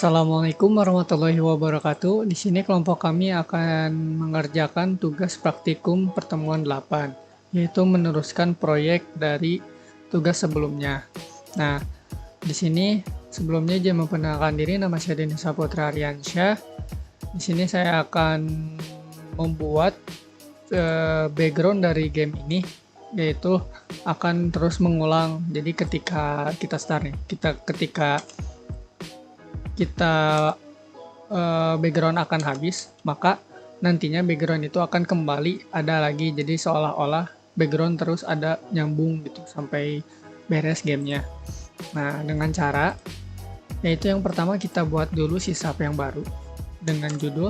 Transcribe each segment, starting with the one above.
Assalamualaikum warahmatullahi wabarakatuh. Di sini kelompok kami akan mengerjakan tugas praktikum pertemuan 8, yaitu meneruskan proyek dari tugas sebelumnya. Nah, di sini sebelumnya izin memperkenalkan diri, nama saya Denny Saputra Aryansyah. Di sini saya akan membuat background dari game ini, yaitu akan terus mengulang. Jadi ketika kita start nih, ketika kita background akan habis, maka nantinya background itu akan kembali ada lagi. Jadi seolah-olah background terus ada nyambung gitu sampai beres gamenya. Nah, dengan cara yaitu yang pertama kita buat dulu sysub yang baru dengan judul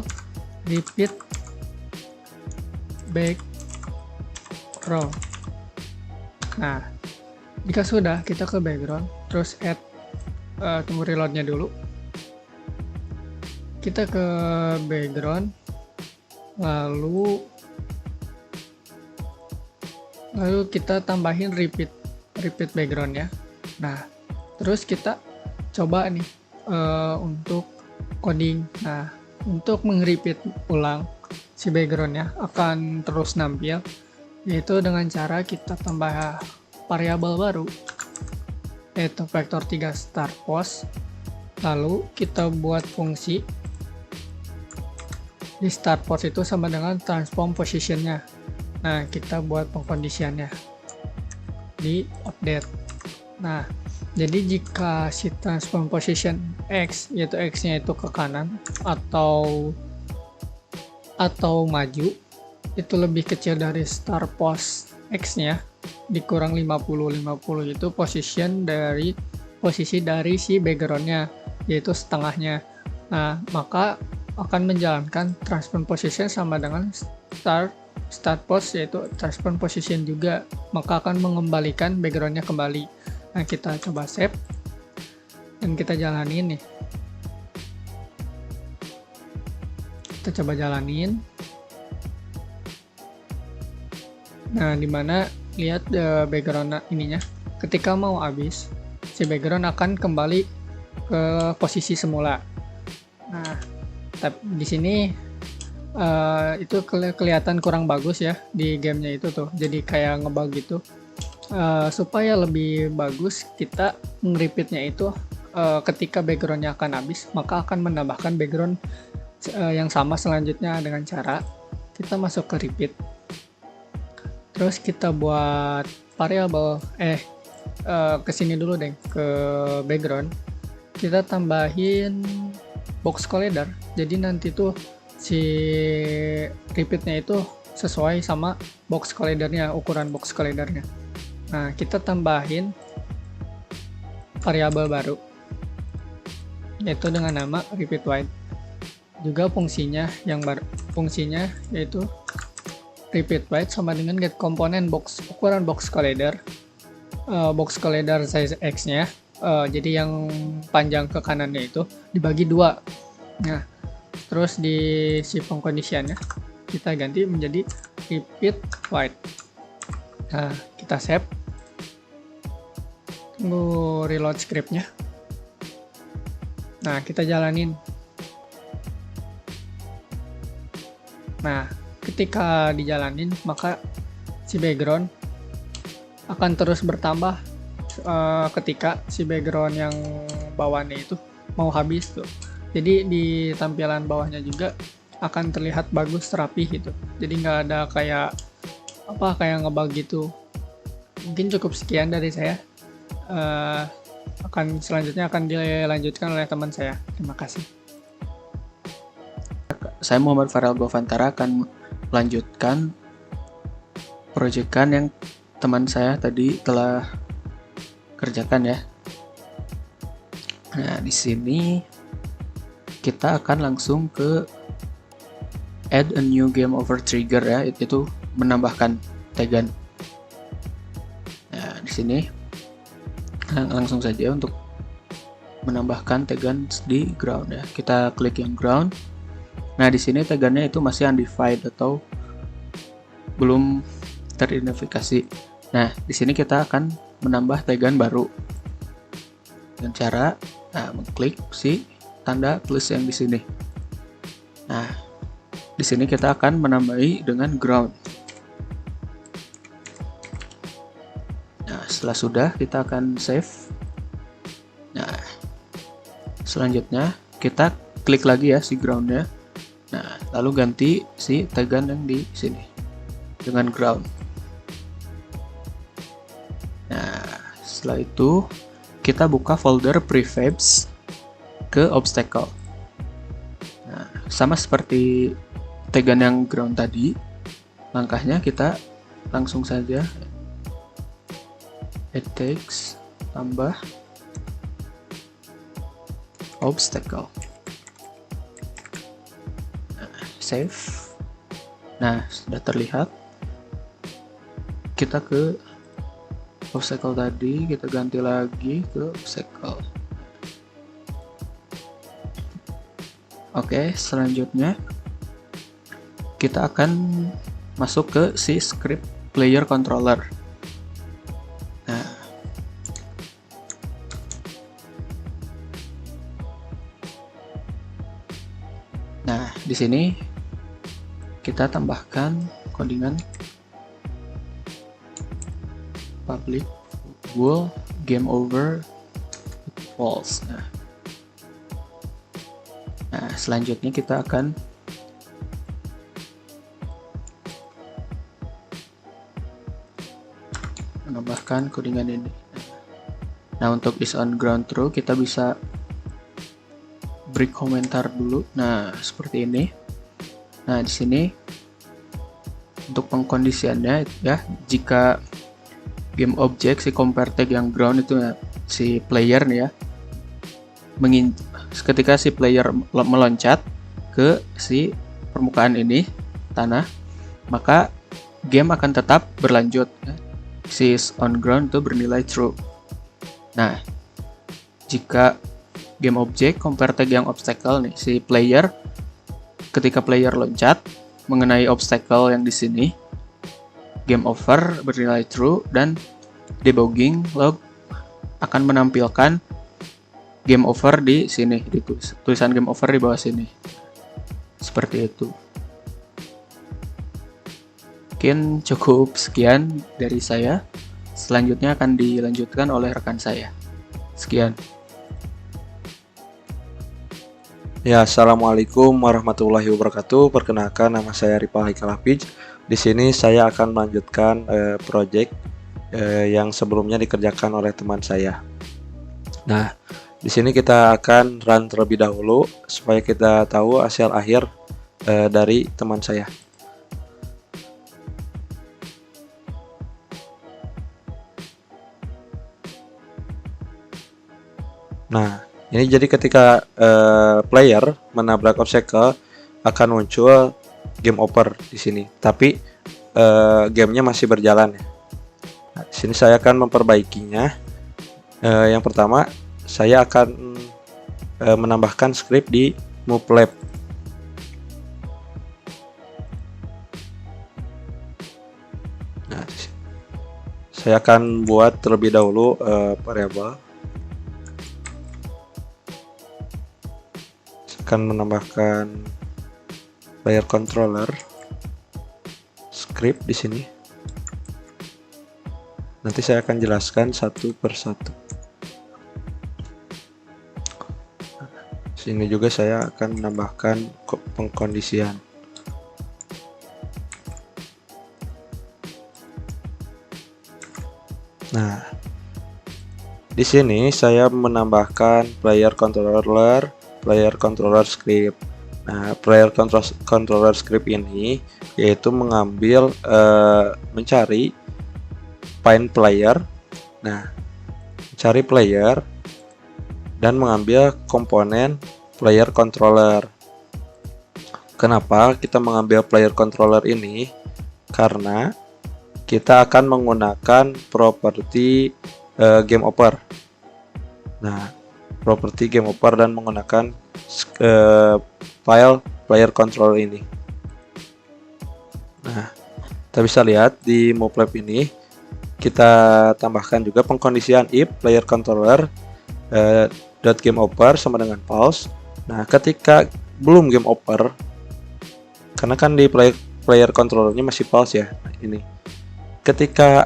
repeat background. Nah, jika sudah, kita ke background, terus add, tunggu reloadnya dulu. Kita ke background, lalu kita tambahin repeat background ya. Nah, terus kita coba nih untuk coding. Nah, untuk meng-repeat ulang si backgroundnya akan terus nampil, yaitu dengan cara kita tambah variabel baru, yaitu vektor 3 start post. Lalu kita buat fungsi di start post itu sama dengan transform positionnya. Nah, kita buat pengkondisiannya di update. Nah, jadi jika si transform position X, yaitu X-nya itu ke kanan atau maju, itu lebih kecil dari start post X-nya, dikurang 50 itu posisi dari si background-nya, yaitu setengahnya. Nah, maka akan menjalankan transform position sama dengan start post, yaitu transform position juga, maka akan mengembalikan backgroundnya kembali. Nah, kita coba save dan kita jalanin nih. Kita coba jalanin. Nah, dimana lihat background ininya, ketika mau habis si background akan kembali ke posisi semula. Nah, tapi di sini itu kelihatan kurang bagus ya di gamenya itu tuh, jadi kayak ngebug gitu. Supaya lebih bagus, kita nge-repeatnya itu ketika backgroundnya akan habis, maka akan menambahkan background yang sama selanjutnya dengan cara kita masuk ke repeat, terus kita buat variabel kesini dulu deh, ke background kita tambahin box collider. Jadi nanti tuh si repeatnya itu sesuai sama box collidernya, ukuran box collidernya. Nah, kita tambahin variabel baru, yaitu dengan nama repeat wide. Juga fungsinya yang baru, fungsinya yaitu repeat wide sama dengan get komponen ukuran box collider, box collider size X-nya. Jadi yang panjang ke kanannya itu dibagi 2. Nah, terus di si pengkondisiannya kita ganti menjadi repeat wide. Nah, kita save, tunggu reload scriptnya. Nah, kita jalanin. Nah, ketika dijalanin, maka si background akan terus bertambah ketika si background yang bawahnya itu mau habis tuh. Jadi di tampilan bawahnya juga akan terlihat bagus, rapih gitu. Jadi nggak ada kayak ngebug gitu. Mungkin cukup sekian dari saya. Selanjutnya akan dilanjutkan oleh teman saya. Terima kasih. Saya Muhammad Farel Govantara akan melanjutkan proyekan yang teman saya tadi telah kerjakan ya. Nah, di sini kita akan langsung ke add a new game over trigger ya, itu menambahkan tagan. Nah, di sini langsung saja untuk menambahkan tagan di ground ya. Kita klik yang ground. Nah, di sini tagannya itu masih undefined atau belum teridentifikasi. Nah, di sini kita akan menambah tagan baru dengan cara mengklik si tanda plus yang di sini. Nah, di sini kita akan menambahi dengan ground. Nah, setelah sudah kita akan save. Nah, selanjutnya kita klik lagi ya si groundnya. Nah, lalu ganti si tagan yang di sini dengan ground. Nah, setelah itu kita buka folder prefabs ke obstacle. Nah, sama seperti tagan yang ground tadi, langkahnya kita langsung saja add text tambah obstacle. Nah, save. Nah, sudah terlihat. Kita ke obstacle tadi, kita ganti lagi ke obstacle. Oke, selanjutnya kita akan masuk ke si script player controller. Nah, di sini kita tambahkan codingan public bool game over false. Nah, selanjutnya kita akan menambahkan codingan ini. Nah, untuk is on ground true kita bisa break komentar dulu. Nah, seperti ini. Nah, di sini untuk pengkondisiannya ya, jika game object si compare tag yang ground itu ya, si player nih ya, ketika si player meloncat ke si permukaan ini tanah, maka game akan tetap berlanjut ya. Si on ground itu bernilai true. Nah, jika game object compare tag yang obstacle nih, si player ketika player loncat mengenai obstacle yang di sini, game over bernilai true dan debugging log akan menampilkan game over di sini, di tulisan game over di bawah sini. Seperti itu. Mungkin cukup sekian dari saya. Selanjutnya akan dilanjutkan oleh rekan saya. Sekian. Ya, assalamualaikum warahmatullahi wabarakatuh. Perkenalkan, nama saya Ripal Haikal Hafiz. Di sini saya akan melanjutkan project yang sebelumnya dikerjakan oleh teman saya. Nah, di sini kita akan run terlebih dahulu supaya kita tahu hasil akhir dari teman saya. Nah, ini jadi ketika player menabrak obstacle akan muncul game over di sini, tapi gamenya masih berjalan ya. Nah, di sini saya akan memperbaikinya. Yang pertama, saya akan menambahkan script di MoveLab. Nah, saya akan buat terlebih dahulu variabel. Akan menambahkan player controller script di sini. Nanti saya akan jelaskan satu persatu. Sini juga saya akan menambahkan pengkondisian. Nah, di sini saya menambahkan player controller script. Nah, player controller script ini yaitu mengambil mencari find player. Nah, mencari player dan mengambil komponen player controller. Kenapa kita mengambil player controller ini? Karena kita akan menggunakan properti game over. Nah, properti game over dan menggunakan file player controller ini. Nah, kita bisa lihat di MoveLab ini kita tambahkan juga pengkondisian if player controller .game over sama dengan false, Nah, ketika belum game over, karena kan di player controllernya masih pause ya. Nah, ini ketika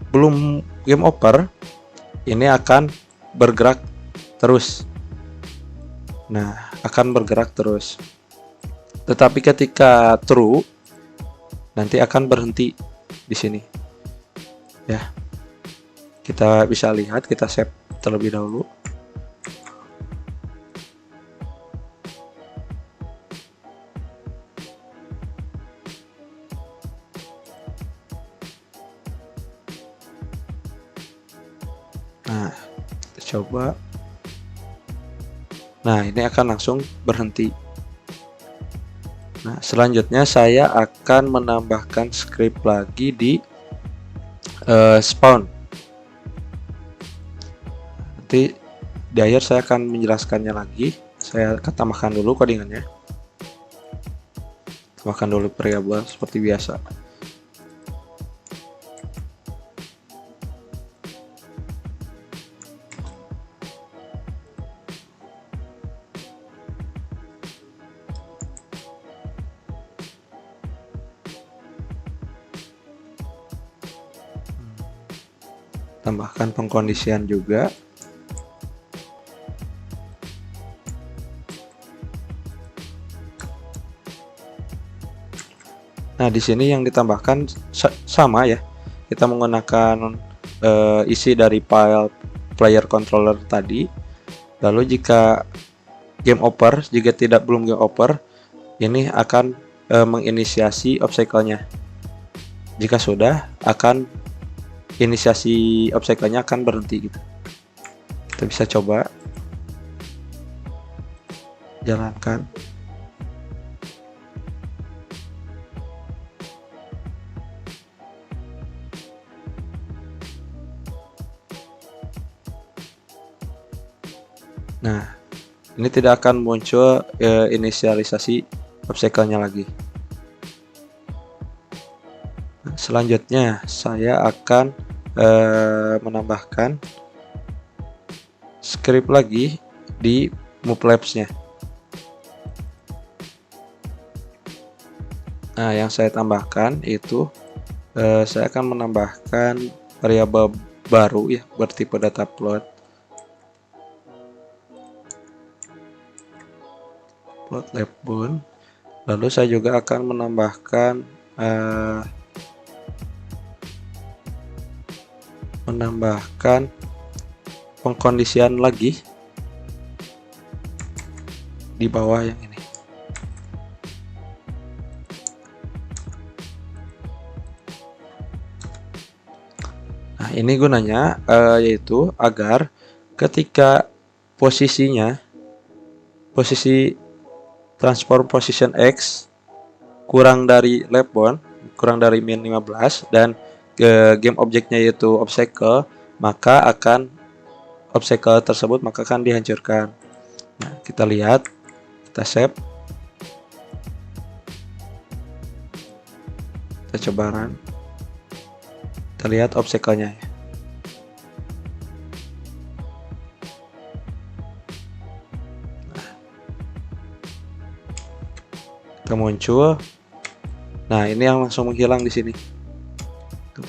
belum game over, ini akan bergerak terus. Nah, akan bergerak terus. Tetapi ketika true, nanti akan berhenti di sini. Ya. Kita bisa lihat, kita save terlebih dahulu. Nah, kita coba. Nah, ini akan langsung berhenti. Nah, selanjutnya saya akan menambahkan script lagi di spawn. Nanti di akhir saya akan menjelaskannya lagi. Saya akan tambahkan dulu codingannya. Tambahkan dulu variabel seperti biasa. Tambahkan pengkondisian juga. Nah, di sini yang ditambahkan sama ya. Kita menggunakan isi dari file player controller tadi. Lalu jika game over, jika belum game over, ini akan menginisiasi obstacle-nya. Jika sudah, akan inisiasi obstacle-nya akan berhenti gitu. Kita bisa coba jalankan. Nah, ini tidak akan muncul inisialisasi obstacle-nya lagi. Nah, selanjutnya saya akan menambahkan script lagi di movelabs-nya. Nah, yang saya tambahkan itu saya akan menambahkan variabel baru ya bertipe data float. Label. Lalu saya juga akan menambahkan pengkondisian lagi di bawah yang ini. Nah, ini gunanya yaitu agar ketika posisi transform position X kurang dari left bound, kurang dari min 15 dan game objeknya yaitu obstacle, maka akan obstacle tersebut akan dihancurkan. Nah, kita lihat, kita save, kita coba run, kita lihat obstacle-nya ya. Kita muncul. Nah, ini yang langsung menghilang di sini. Tuh.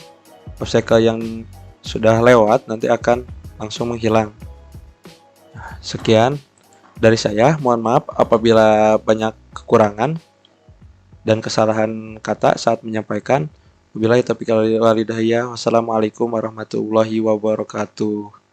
Obstacle yang sudah lewat nanti akan langsung menghilang. Nah, sekian dari saya. Mohon maaf apabila banyak kekurangan dan kesalahan kata saat menyampaikan. Wabillahi taufiq wal hidayah. Wassalamualaikum warahmatullahi wabarakatuh.